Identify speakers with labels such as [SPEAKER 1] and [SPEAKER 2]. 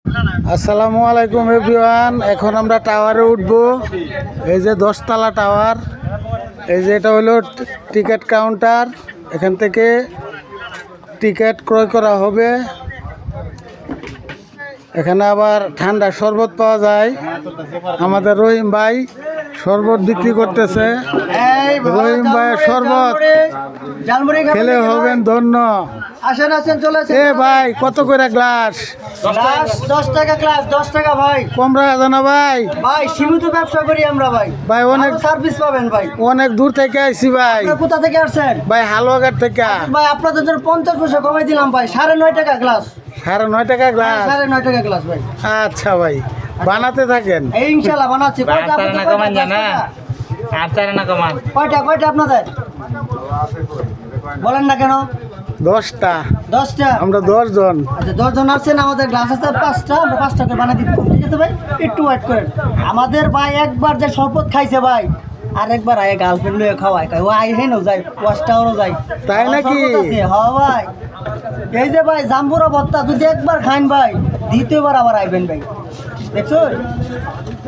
[SPEAKER 1] আসসালামু আলাইকুম এভরিওয়ান। এখন আমরা টাওয়ারে উঠবো। এই যে 10তলা টাওয়ার। এই যে এটা হলো টিকিট কাউন্টার। এখান থেকে টিকিট ক্রয় করা হবে। এখানে আবার ঠান্ডা শরবত পাওয়া যায়। আমাদের রহিম ভাই শরবত বিক্রি করতেছে। রহিম ভাইয়ের শরবত খেলে হবেন ধন্য।
[SPEAKER 2] আসেন আসেন, চলে আসেন।
[SPEAKER 1] এ ভাই কত করে গ্লাস?
[SPEAKER 2] 10 টাকা গ্লাস, 10 টাকা ভাই।
[SPEAKER 1] কম রাখা যায় না ভাই?
[SPEAKER 2] ভাই সীমিত ব্যবসা করি আমরা ভাই।
[SPEAKER 1] ভাই অনেক
[SPEAKER 2] সার্ভিস পাবেন ভাই।
[SPEAKER 1] অনেক দূর থেকে আইছি ভাই।
[SPEAKER 2] আপনারা কোথা থেকে আসছেন?
[SPEAKER 1] ভাই হালুয়াঘাট থেকে।
[SPEAKER 2] ভাই আপনাদের জন্য 50 পয়সা কমাই দিলাম ভাই। 9.5 টাকা গ্লাস।
[SPEAKER 1] 9.5 টাকা গ্লাস।
[SPEAKER 2] 9.5 টাকা গ্লাস ভাই।
[SPEAKER 1] আচ্ছা ভাই, বানাতে থাকেন।
[SPEAKER 2] এই ইনশাআল্লাহ বানাচ্ছি। কয়টা আপনাদের?
[SPEAKER 3] না কমান জানা আর চারে না কমান
[SPEAKER 2] কয়টা আপনাদের? বলেন না কেন?
[SPEAKER 1] 10টা।
[SPEAKER 2] 10টা।
[SPEAKER 1] আমরা 10 জন।
[SPEAKER 2] আচ্ছা 10 জন আসছেন। আমাদের গ্লাস আছে 5টা। আমরা 5টা করে বানিয়ে দিচ্ছি, ঠিক আছে ভাই? একটু ওয়েট করেন। আমাদের ভাই একবার যে শরবত খাইছে ভাই, আরেকবার আয় গার্লফ্রেন্ড লয়ে খাওয়ায় ও আই হেনও যায়, ওয়াশটাওয়ারও যায়।
[SPEAKER 1] তাই নাকি?
[SPEAKER 2] হ্যাঁ ভাই। এই যে ভাই জাম্বুরা ভর্তা যদি একবার খান ভাই, দ্বিতীয়বার আবার আইবেন ভাই, দেখছো?